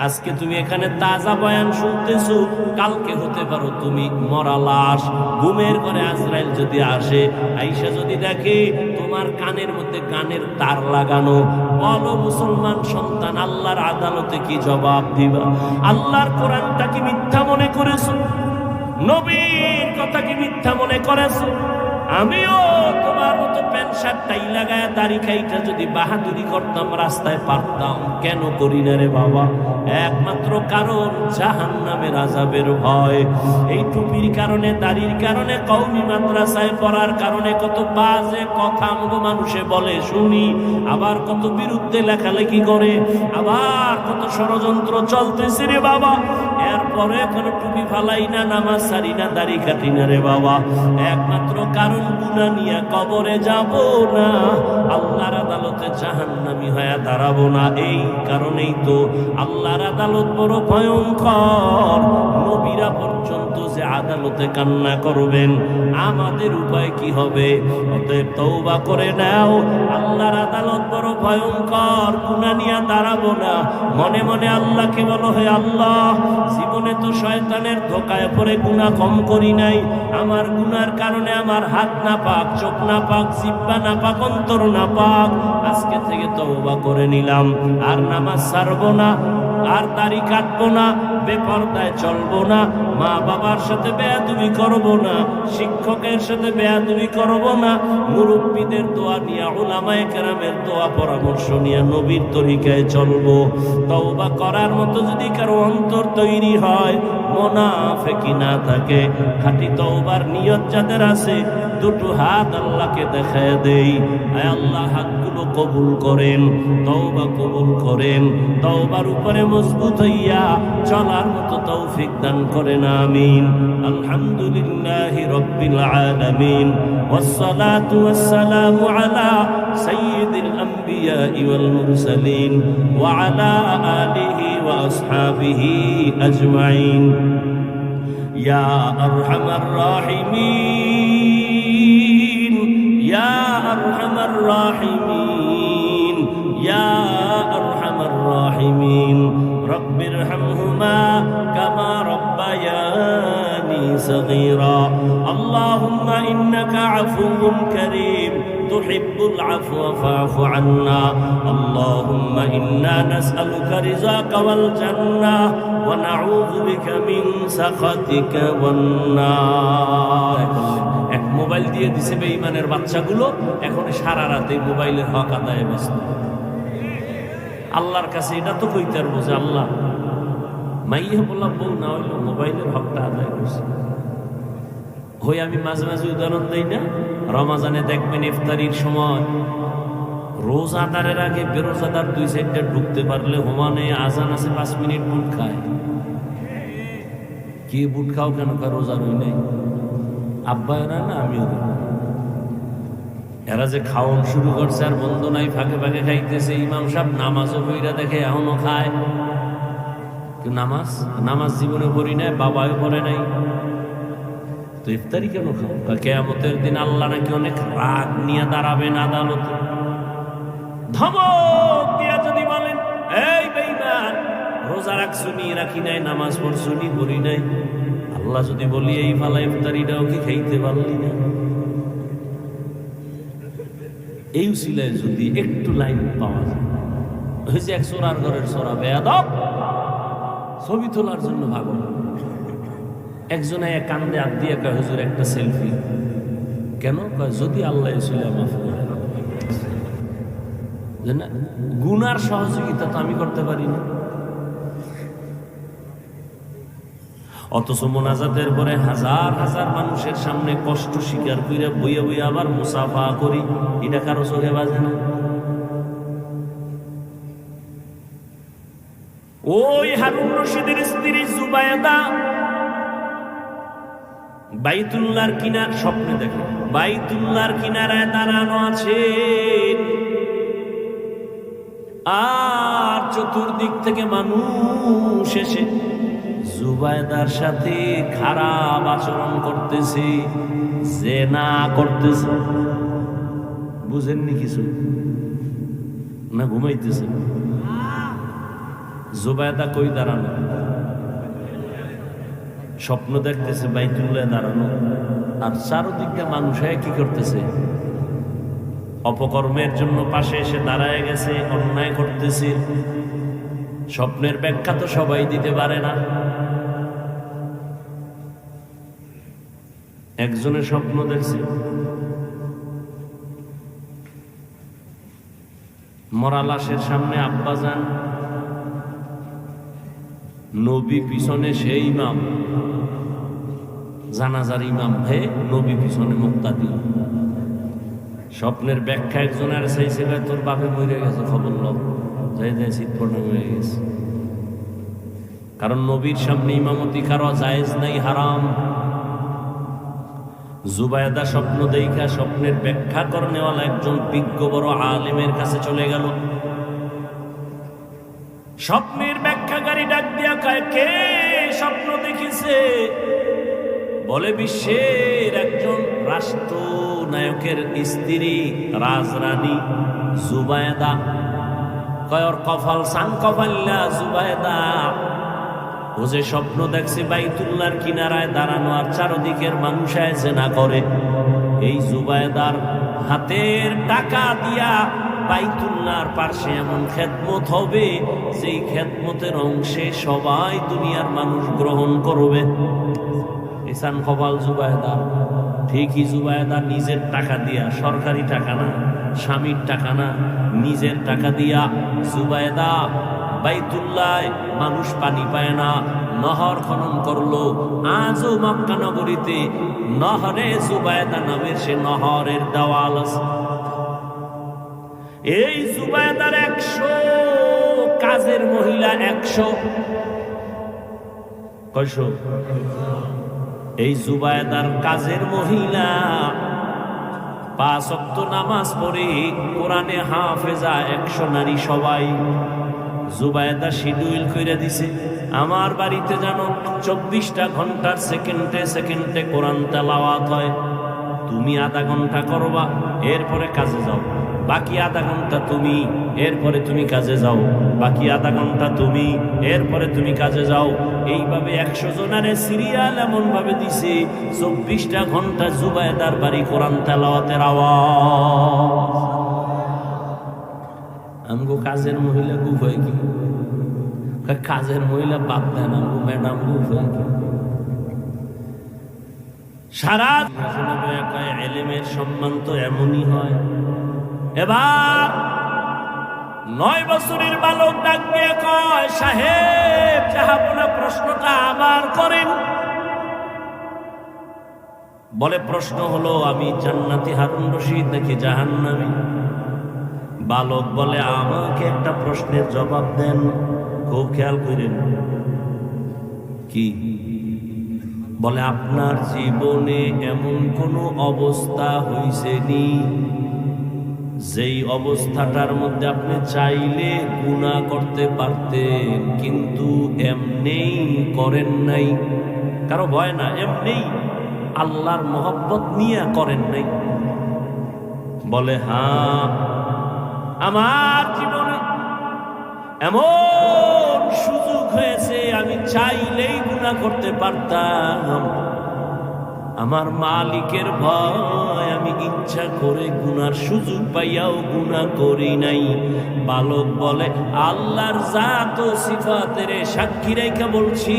আজকে তুমি এখানে তাজা বয়ান শুনতেছো, কালকে হতে পারো তুমি মরা লাশ। ঘুমের ঘরে আজরাইল যদি আসে, আইসা যদি দেখে তোমার কানের মধ্যে কানের তার লাগানো, বলো মুসলমান সন্তান, আল্লাহর আদালতে কি জবাব দিবা? আল্লাহর কোরআনটা কি মিথ্যা মনে করেছো? নবীর কথা কি মিথ্যা মনে করেছো? আমিও তোমার মতো প্যান্ট শার্ট টাই লাগায় দাড়ি খাইটা যদি বাহাদুরি করতাম, রাস্তায় পারতাম, কেন করি না রে বাবা? একমাত্র কারণ জাহান্নামের আযাবের ভয়। এই টুপির কারণে, দাড়ির কারণে, কওমি মাদ্রাসায় পড়ার কারণে কত বাজে কথা আমগো মানুষে বলে শুনি, আবার কত বিরুদ্ধে লেখালেখি করে, আবার কত ষড়যন্ত্র চলতেছে রে বাবা। এরপরে কোনো টুপি ফালাই না, নামাজ সারি না, দাড়ি কাটি না রে বাবা। একমাত্র কারণ গুনাহ নিয়ে কবরে যাব না, আল্লাহর আদালতে জাহান্নামী হয়ে দাঁড়াবো না। এই কারণেই তো আল্লাহর আদালত বড় ভয়ঙ্কর। নবীরা পর্যন্ত যে আদালতে কান্না করবেন, আমাদের উপায় কি হবে? অতএব তওবা করে নাও। আল্লাহর আদালত বড় ভয়ঙ্কর, গুনাহ নিয়ে দাঁড়াবো না। মনে মনে আল্লাহকে বলো, হে আল্লাহ, জীবনে তো শয়তানের ধোকায় পড়ে গুনাহ কম করি নাই। আমার গুনার কারণে আমার হাত না পাক, চোখ না পাক, জিহ্বা না পাক, অন্তর না পাক। আজকে থেকে তওবা করে নিলাম, আর নামাজ ছাড়বো না, আর দাড়ি কাটবো না, বেপরদায় চলবো না, মা বাবার সাথে বেয়াদবি করবো না, শিক্ষকের সাথে বেয়াদবি করবো না, মুরব্বীদের দোয়া নিয়ে, উলামায়ে কেরামের দোয়া পরামর্শ নিয়ে নবীর তরিকায় চলবো। তওবা করার মতো যদি কারো অন্তর তৈরি হয়, মুনাফিকি না থাকে, খাঁটি তওবার নিয়ত যাদের আছে, দুটো হাত আল্লাহকে দেখায় দেই, আয় আল্লাহ হাতগুলো কবুল করেন, তওবা কবুল করেন, তওবার উপরে মজবুত হইয়া চলার মতো তৌফিক দান করেন, আমিন। আলহামদুলিল্লাহি রাব্বিল আলামিন, ওয়াসসালাতু ওয়াসসালামু আলা সাইয়্যিদিল আমবিয়া ওয়াল মুরসালিন ওয়া আলা আলিহি ওয়া আসহাবিহি আজমাইন। ইয়া আরহামার রাহিমিন, ইয়া আরহামার রাহিমিন, ইয়া আরহামার রাহিমিন, রব্বিরহামহুমা কামা রব্বায়ানি সগীরা। আল্লাহুম্মা ইন্নাকা আফুউন কারীম তুহিব্বুল আফওয়া ফা'ফু আন্না। আল্লাহুম্মা ইন্না নাসআলুকা রিযাকা ওয়াল জান্নাহ ওয়া নাউযু বিকা মিন সাখাতিকা ওয়ান নার। এক মোবাইল দিয়ে দিছে বেঈমানের বাচ্চাগুলো, এখন সারা রাতে মোবাইলের হক আদায়ে ব্যস্ত। আল্লাহর কাছে এটা তো কইতে আর বোঝে, আল্লাহ মাইয়া বললাম বউ না হইল মোবাইলের হকটা আদায় করছে। হই আমি মাঝে মাঝে উদাহরণ দেই না, রমাজানে দেখবেন ইফতারির সময় রোজাদারের আগে বেরোজাদার দুই সাইডটা ঢুকতে পারলে হোমানে আজান আছে 5 মিনিট বুট খায়। কি বুট খাও কেন? রোজা রই নাই, আব্বা এরা না আমিও। এরা যে খাওয়ান শুরু করছে আর বন্ধ নাই, ফাঁকে ফাঁকে খাইতেছে। ইমাম সাহেব নামাজও বইরা দেখে এখনো খায়। নামাজ জীবনে পড়ি নাই, বাবাও পড়ে নাই, তো ইফতারি কেন খাও? কিয়ামতের দিন আল্লাহ নাকি অনেক রাগ নিয়ে দাঁড়াবেন আদালতে। ধমক দিয়া যদি বলেন, এই বেঈমান, রোজা রাখছুনি রাখি নাই, নামাজ পড়ছুনি পড়ি নাই, আল্লাহ যদি বলি এই ফালা ইফতারিটাও কি খাইতে পারলি না? এই উসিলায় যদি একটু লাইন পাওয়া যায়, হয়েছে এক চোরার ঘরের চোরা বেয়াদব, ছবি তোলার জন্য ভাগল। একজনে কান্দে হাত দিয়ে কয়, হুজুর একটা সেলফি। কেন? কয় যদি আল্লাহ উসিলা মাফ করে। গুনার সহযোগিতা তো আমি করতে পারি না। অথচ মোনাজাতের পরে হাজার হাজার মানুষের সামনে কষ্ট স্বীকার কইরা বইয়া বইয়া আবার মুসাফা করি, এটা কারো চোখে বাজে না? ওই হারুন রশিদের স্ত্রী জুবায়েদা বাইতুল্লাহর কিনার স্বপ্নে দেখে, বাইতুল্লাহর কিনারায় দাঁড়ানো আছে, আর চতুর্দিক থেকে মানুষ এসে জুবায়েদার সাথে খারাপ আচরণ করতেছে, জিনা করতেছে। বুঝেননি কিছু? না ঘুমাইতেছে? জুবায়দা কই দাঁড়ানো? স্বপ্ন দেখতেছে বাইতুল্লাহ দাঁড়ানো, আর চারদিকে মানুষ কি করতেছে? অপকর্মের জন্য পাশে এসে দাঁড়ায় গেছে, অন্যায় করতেছে। স্বপ্নের ব্যাখ্যা তো সবাই দিতে পারে না। একজনের স্বপ্ন দেখছে মরা লাশের সামনে আব্বাজান, নবী পিছনে সেই ইমাম, জানাজার ইমাম হে, নবী পিছনে মুক্তাদি। স্বপ্নের ব্যাখ্যা একজনের চাইছে তোর বাপে মরে গেছে, খবর লও, যাই যাই শীতপটে মরে গেছে। কারণ নবীর সামনে ইমামতি কারো জায়েজ নাই, হারাম। জুবায়দা স্বপ্ন দেখা স্বপ্নের ব্যাখ্যা করনেওয়ালা একজন বিজ্ঞ বড় আলেমের কাছে চলে গেল। স্বপ্নের ব্যাখ্যাকারী ডাক দিয়া কয়, কে স্বপ্ন দেখিছে? বলে, বিশ্বের একজন রাষ্ট্রনায়কের স্ত্রী, রাজরানী জুবায়দা। কয়, ওর কপাল সান কপাল্লা জুবায়দা। ও যে স্বপ্ন দেখছে বাইতুল্লাহর কিনারায় দাঁড়ানো আর চারদিকের মানুষ জেনা করে, এই জুবায়দার হাতের টাকা দিয়া বাইতুল্লাহর পাশে এমন খেদমত হবে যেই খেদমতের অংশে সবাই দুনিয়ার মানুষ গ্রহণ করবে। ইসান কপাল জুবায়দার। ঠিকই জুবায়দা নিজের টাকা দিয়া, সরকারি টাকা না, স্বামীর টাকা না, নিজের টাকা দিয়া জুবায়দা বাইতুল্লাহ মানুষ পানি পায় না, নহর খনন করলো। আজও মক্কা নগরীতে নহরে জুবায়দা নামের সে নহরের দেওয়াল আছে। এই জুবায়দার 100 কাজের মহিলা, 100 কয়শো? এই জুবায়দার কাজের মহিলা 5 ওয়াক্ত নামাজ পড়ে, কোরআনে হাফেজা, 100 নারী সবাই। জুবায়দা শিডিউল করে দিছে, আমার বাড়িতে যেন 24টা ঘন্টার সেকেন্ডে সেকেন্ডে কোরআন তেলাওয়াত হয়। তুমি আধা ঘন্টা করবা, এরপরে কাজে যাও। বাকি আধা ঘন্টা তুমি, এরপরে তুমি কাজে যাও। বাকি আধা ঘন্টা তুমি, এরপরে তুমি কাজে যাও। এইভাবে 100 জনের সিরিয়াল এমন ভাবে দিছে 24টা ঘন্টা জুবায়দার বাড়ি কোরআন তেলাওয়াতের আওয়াজ। আমগো কাজের মহিলা গুফ হয় কি? কাজের মহিলা বাদ দেন, আমগো ম্যাডাম গুফ হয় কি? সারা এলেমের সম্মান তো এমনই হয়। এবার 9 বছরের বালক ডাক দিয়ে কয়, সাহেব জাহাপনা প্রশ্নটা আবার করেন। বলে, প্রশ্ন হলো আমি জান্নাতি হারুন রশিদ নাকি জাহান্নামী? বালক বলে, আমাকে একটা প্রশ্নের জবাব দেন। খুব খেয়াল করেন। কি বলে, আপনার জীবনে এমন কোনো অবস্থা হইছে নি যেই অবস্থাটার মধ্যে আপনি চাইলে গুনাহ করতে পারতেন কিন্তু এমনেই করেন নাই? কারো ভয় না, এমনেই আল্লাহর মহব্বত নিয়ে করেন নাই? বলে, হ্যাঁ, আমার জীবনে এমন সুযোগ হয়েছে আমি চাইলেই গুনাহ করতে পারতাম, আমার মালিকের ভয় আমি ইচ্ছা করে গুনার সুযোগ পাইয়াও গুনাহ করি নাই। বালক বলে, আল্লাহর জাত ও সিফাতের সাক্ষী রেখে বলছি,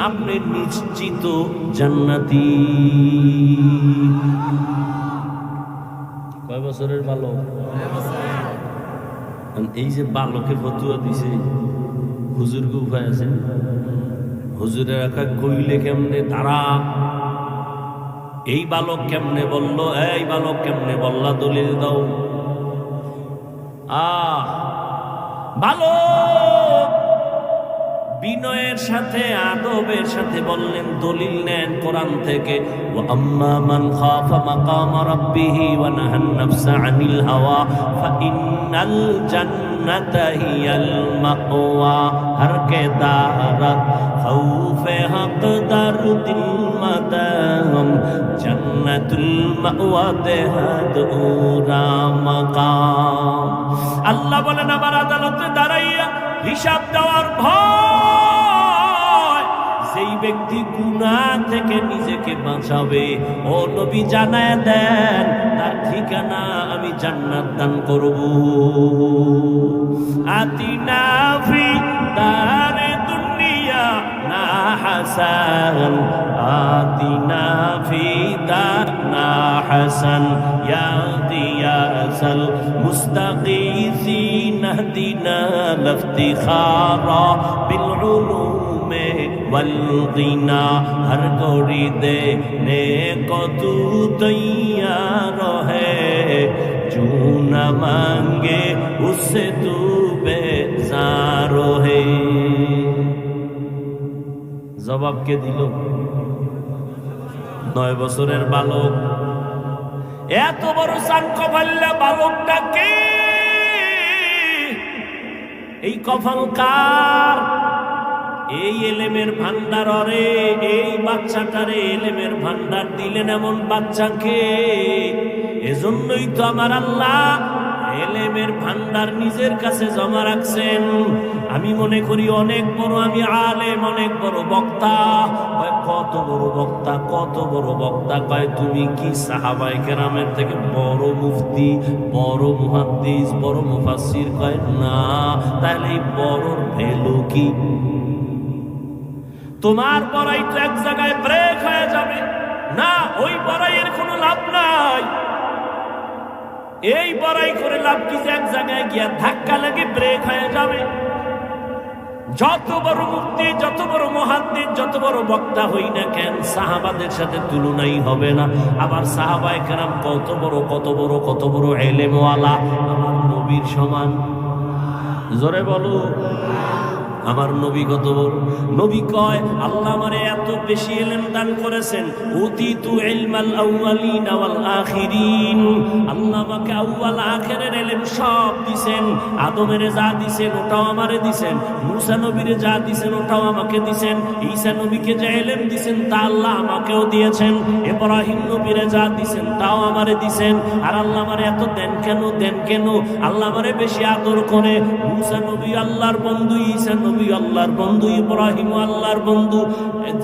আপনি নিশ্চিত জান্নাতি। কয় বছরের বালক? এই যে বালকে ফতুয়া দিছে, হুজুর কে উপায় আছে? হুজুরের একা কইলে কেমনে তারা? এই বালক কেমনে বলল? এই বালক কেমনে বললা? দলিল দাও। বালক বিনয়ের সাথে আদবের সাথে বললেন, দলিল নেন কোরআন থেকে। ওয়া আম্মা মান খাফা মাকাম রাব্বিহি ওয়া নাহান নাফসা আনিল হাওয়া ফাইন্নাল জান্নাতা হিয়াল মাওয়া। হর কে দারাত খাউফে হকদার দিল মাদাম জান্নাতুল মাওয়া দেহাদুরা মাকাম। আল্লাহ বলেন, আমার আদালতে দাঁড়াইয়া হিসাব দেওয়ার ভয়। যেই ব্যক্তি গুনাহ থেকে নিজেকে বাঁচাবে, ও নবী জানায় দেন তার ঠিকানা আমি জান্নাত দান করব। আতিনা ফি দারে দুনিয়া না হাসান, আতিনা ফি দারনা হাসান, ইয়া দিয়াসাল মুস্তাগীসিন হদিনা লফতিখারা বিল উলুমে ওয়াল গিনা। হর গড়ি দেনে को तू तैयार है, जो न मांगे उससे तू बेजार है। জবাব কে দিল? 9 বছরের বালক। এত বড় সান কপাল্লা বালকটা কে? এই কপাল কার? এই এলেমের ভান্ডার, রে এই বাচ্চাটারে এলেমের ভান্ডার দিলেন এমন বাচ্চাকে। এজন্যই তো আমার আল্লাহ এলেমের ভান্ডার নিজের কাছে জমা রাখছেন। আমি মনে করি অনেক বড় আমি আলেম, অনেক বড় বক্তা। কত বড় বক্তা, কত বড় বক্তা। কয় তুমি কি সাহাবায়ে কেরামের থেকে বড় মুফতি, বড় মুহাদ্দিস, বড় মুফাসসির? কয় না। তাহলে এই বড়র ভ্যালু কি? তোমার বড়াই তো এক জায়গায় ব্রেক হয়ে যাবে না, ওই বড়াইয়ের কোনো লাভ নাই। এই বড়াই করে লাভ কি? যে এক জায়গায় গিয়া ধাক্কা লেগে ব্রেক হয়ে যাবে। যত বড় মুফতি, যত বড় মুহাদ্দিস, যত বড় বক্তা হই না কেন, সাহাবাদের সাথে তুলনাই হবে না। আবার সাহাবায়ে কেরাম কত বড়, কত বড়, কত বড় এলেমওয়ালা, আমার নবীর সমান। জোরে বলো, আমার নবী কত বড়। নবী কয় আল্লাহ আমারে এত বেশি ইলম দান করেছেন, উতিতু ইলমাল আউয়ালিন ওয়াল আখিরিন। আল্লাহ আমাকে আউয়াল আখিরের ইলম সব দিবেন। আদমের যা দিবেন ওটাও আমারে দিবেন, মুসা নবীরে যা দিবেন ওটাও আমাকে দিবেন, ঈসা নবীকে যে ইলম দিবেন তা আল্লাহ আমাকেও দিয়েছেন, ইব্রাহিম নবীরে যা দিবেন তাও আমারে দিবেন। আর আল্লাহ আমারে এত দেন কেন? দেন কেন? আল্লাহ আমারে বেশি আদর করে। মুসা নবী আল্লাহর বন্ধু, ঈসা নবী আল্লাহর বন্ধু, ইব্রাহিম আল্লাহর বন্ধু,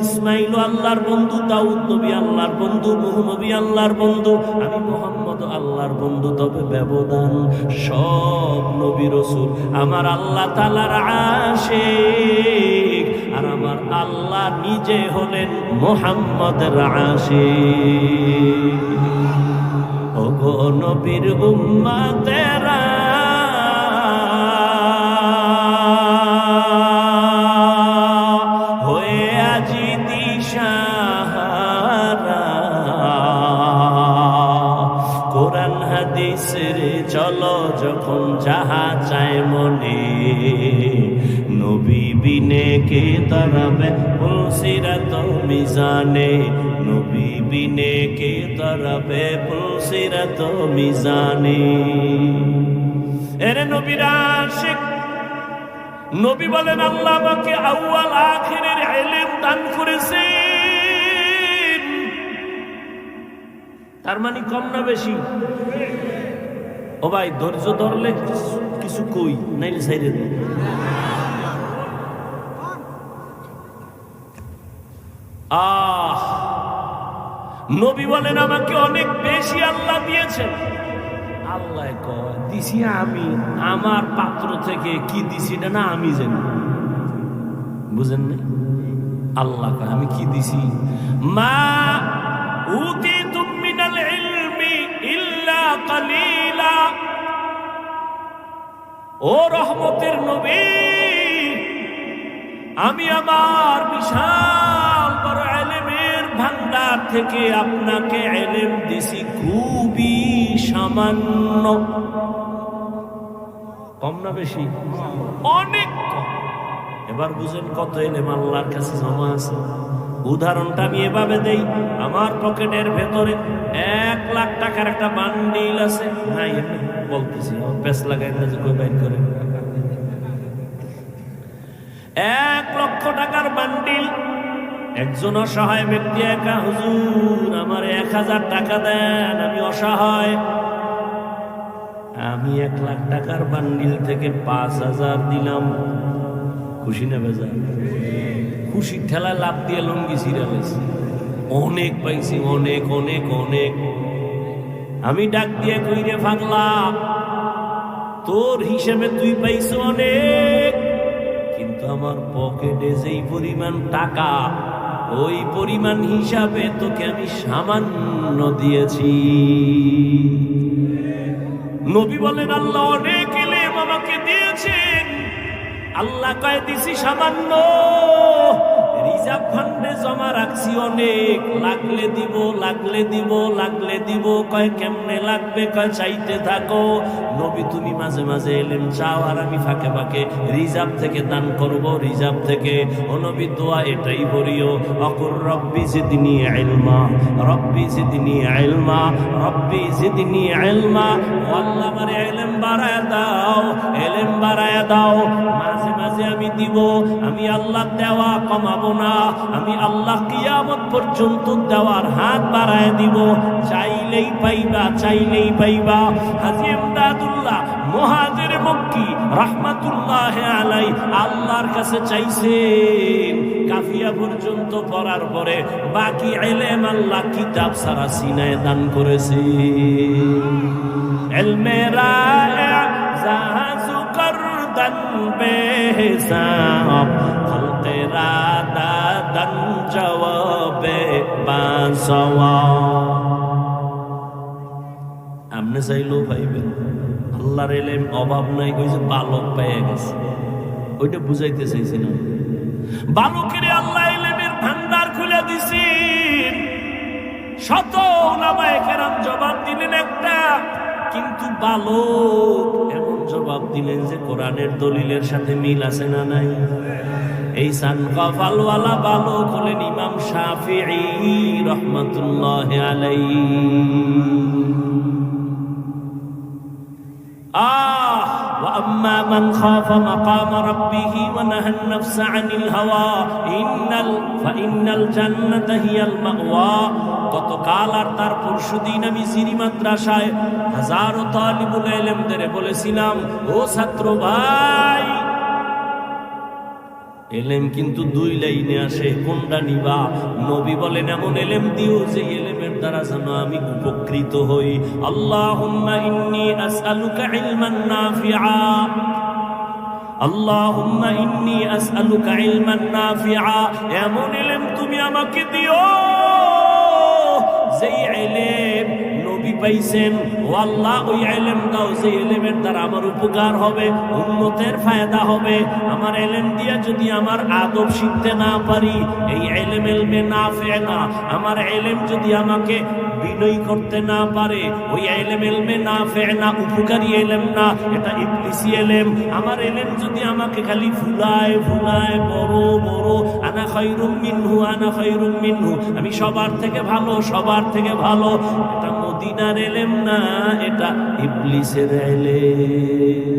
ইসমাইল আল্লাহর বন্ধু, দাউদ নবী আল্লাহর বন্ধু, নূহ নবী আল্লাহর বন্ধু, আমি মুহাম্মদ আল্লাহর বন্ধু। তবে ব্যবধান, সব নবী রাসূল আমার আল্লাহ তাআলার আশিক, আর আমার আল্লাহ নিজে হলেন মুহাম্মদের আশিক। ওগো নবীর উম্মতেরা, চলো যখন যাহা চায় মনে, নবী বিনে কে তরবে পুলসিরাত মিজানে, নবী বিনে কে তরবে পুলসিরাত মিজানে। এরে নবীর আশিক, নবী বলেন আল্লাহ আমাকে আউয়াল আখিরের ইলম দান করেছেন। তার মানে কম না বেশি? ও ভাই ধৈর্য ধরলে কিছু কই, নাইলে সাইরে দেন। নবী বলেন আমাকে অনেক বেশি আল্লাহ দিয়েছেন। আল্লাহ কয় দিছি আমি, আমার পাত্র থেকে কি দিছি এটা না আমি জানি। বুঝেন না? আল্লাহ কয় আমি কি দিছি। মা উতিতুম মিনাল ইলমি ইল্লা কালিলা। ও রহমতের নবী, আমি আমার বিশাল বড় ইলমের ভান্ডার থেকে আপনাকে ইলম দিছি খুবই সামান্য। কম না বেশি? অনেক কম। এবার বুঝেন কত ইলম আল্লাহর কাছে জমা আছে। উদাহরণটা আমি এভাবে দেই, আমার পকেটের ভেতরে 1 লাখ টাকার একটা বান্ডিল আছে। নাই বলতেছি, পেস লাগাই না যে কই বাইর করে। 1 লক্ষ টাকার বান্ডিল। একজন অসহায় ব্যক্তি একা, হুজুর, 1000 টাকা দেন, আমি অসহায়। আমি 1,00,000 টাকার বান্ডিল থেকে 5,000 দিলাম। খুশি না বেজার? খুশির ঠেলায় লাভ দিয়ে লঙ্গি ছিড়ালেছি। অনেক পাইছি, অনেক অনেক অনেক। আমি ডাক দিয়ে কই রে পাগলা, তোর হিসেবে তুই পাইছ অনেক, কিন্তু আমার পকেটে যেই পরিমাণ টাকা, ওই পরিমাণ হিসাবে তোকে আমি সামান্য দিয়েছি। নবী বলেন আল্লাহ অনেক ইলম আমাকে দিয়েছেন, আল্লাহ কয় দিছি সামান্য। রিজার্ভ ফান্ডে জমা রাখছি অনেক, লাগলে দিব লাগলে দিব লাগলে দিব। কয় কেমনে লাগবে? কয় চাইতে থাকো। নবী তুমি মাঝে মাঝে এলেম চাও, আর আমি ফাঁকে ফাঁকে রিজার্ভ থেকে দান করব, রিজার্ভ থেকে। ও নবী দোয়া এটাই করিও, অকুর রব্বি জিদনি ইলমা, রব্বি জিদনি ইলমা, রব্বি জিদনি ইলমা। ও আল্লাহ আমারে ইলম বাড়ায় দাও, ইলম বাড়ায় দাও। মাঝে মাঝে আমি দিব, আমি আল্লাহ দেওয়া কমাবো না, আমি আল্লাহ কিয়ামত পর্যন্ত দেওয়ার হাত বাড়ায় দিব। চাইলেই পাইবা, চাইলেই পাইবা। হাজী ইমদাদুল্লাহ মুহাজির মক্কি রাহমাতুল্লাহ আলাইহি আল্লাহর কাছে চাইছেন, কাফিয়া পর্যন্ত পড়ার পরে বাকি ইলম আল্লাহ কিতাব সারা সিনায় দান করেছে। ইলমে রায়ে জাহাজু করদান বেহিসাব, খলকে রাদা দান জওয়াবে বাসওয়াব। আপনি চাইলেও পাইবেন, আল্লাহর ইলম অভাব নাই। ওই যে বালক পেয়ে গেছে, ওইটা বুঝাইতে চাইছিলাম। বালকের আল্লাহ ইলমের ভান্ডার খুলে দিছেন। শত উলামায়ে কেরাম জবাব দিলেন একটা, কিন্তু বালক এমন জবাব দিলেন যে কোরআনের দলিলের সাথে মিল আছে না নাই? এই সানকাফালওয়ালা বালক হলেন ইমাম শাফিঈ রাহমাতুল্লাহি আলাইহি। وأما من خاف مقام ربه ونهى النفس عن الهوى فإن الجنة هي المأوى। গতকাল আর তার পরশুদিন আমি জিরি মাদ্রাসায় হাজারো তালিবুল ইলমদের বলেছিলাম, ও ছাত্র ভাই, এলেম কিন্তু দুই লাইনে আসে, কোনটা নিবা? নবী বলেন এমন এলেম দিও যে এলেমের দ্বারা যেন আমি উপকৃত হই। আল্লাহুম্মা ইন্নী আসআলুকা ইলমান নাফিআ, আল্লাহুম্মা ইন্নী আসআলুকা ইলমান নাফিআ। এমন এলেম তুমি আমাকে দিও যেই ইলম নবী পাইছেন। ও আল্লাহ ওই ইলম দাও যে ইলমের দ্বারা আমার উপকার হবে, উম্মতের ফায়দা হবে। আমার ইলম দিয়া যদি আমার আদব শিখতে না পারি, এই ইলম ইলমে নাফি না। আমার ইলম যদি আমাকে বিনয় করতে না পারে, ওই ইলম ইলমে নাফি না, উপকারী ইলম না, এটা ইবলিসি ইলম। আমার ইলম যদি আমাকে খালি ফুলায় ফুলায়, বড় বড়, আনা খায়রুম মিনহু আনা খায়রুম মিনহু, আমি সবার থেকে ভালো, সবার থেকে ভালো, এটা মদিনার ইলম না, এটা ইবলিসের ইলম।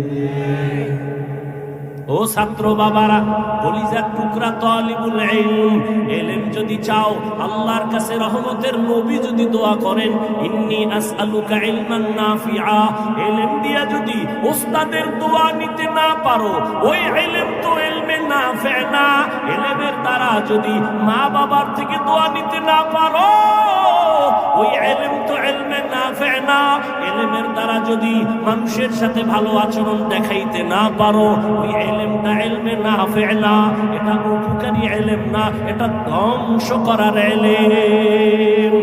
ও ছাত্র বাবারা, কলিজার টুকরা তালিবুল ইলম, ইলম যদি চাও, আল্লাহর কাছে রহমতের নবী যদি দোয়া করেন, ইন্নী আসআলুকা ইলমান নাফিআ, ইলম দিয়া যদি ওস্তাদের দোয়া নিতে না পারো, ওই ইলম তো ইলমে নাফি না। ইলমের দ্বারা যদি মা বাবার থেকে দোয়া নিতে না পারো, ওই ইলম তো ইলমে নাফি না। ইলমের দ্বারা যদি মানুষের সাথে ভালো আচরণ দেখাইতে না পারো, ওই ইলমটা ইলমে নাফি না, এটা উপকারী ইলম না, এটা ধ্বংস করার ইলম।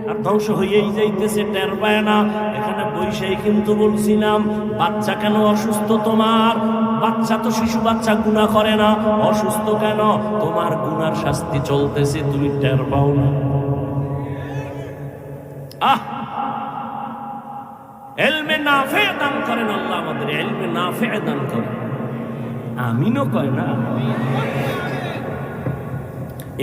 আর ধ্বংস হয়েই যাইতেছে, টের পায় না। এখানে বৈশাই কিন্তু বলছিলাম, বাচ্চা কেন অসুস্থ তোমার? বাচ্চা তো শিশু বাচ্চা গুনাহ করে না, অসুস্থ কেন? তোমার গুনার শাস্তি চলতেছে, তুমি টের পাও না। ইলমে নাফি দান করেন আল্লাহ, আমাদের ইলমে নাফি দান করেন। আমিনও কয় না।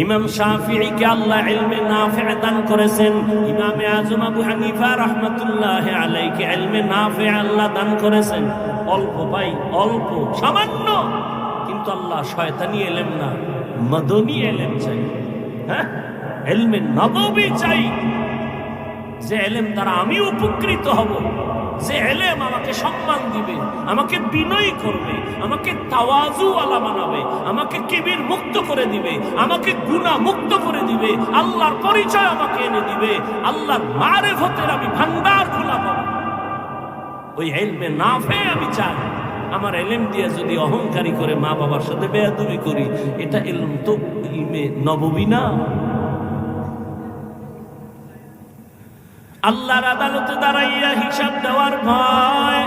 ইমাম শাফিঈকে আল্লাহ ইলমে নাফি দান করেছেন। ইমামে আযম আবু হানিফা রাহমাতুল্লাহি আলাইহি ইলমে নাফি আল্লাহ দান করেছেন। অল্প ভাই, অল্প, সামান্য, কিন্তু আল্লাহ শয়তানি ইলম না, মদনী ইলম চাই। হ্যাঁ, ইলমে নববী চাই, যে ইলম দ্বারা আমি উপকৃত হব, যে এলেম আমাকে সম্মান দিবে, আমাকে বিনয়ী করবে, আমাকে তাওয়াজু আলা বানাবে, আমাকে কিবির মুক্ত করে দিবে, আমাকে গুনাহ মুক্ত করে দিবে, আল্লাহর পরিচয় আমাকে এনে দিবে, আল্লাহর মারিফতের আমি ভান্ডার খোলা পাবো। ওই ইলমে নাফে আমি চাই। আমার ইলম দিয়ে যদি অহংকারী করে মা বাবার সাথে বেয়াদবি করি, এটা ইলম তো ইলমে নববী না। আল্লাহর আদালতে দাঁড়াইয়া হিসাব দেওয়ার ভয়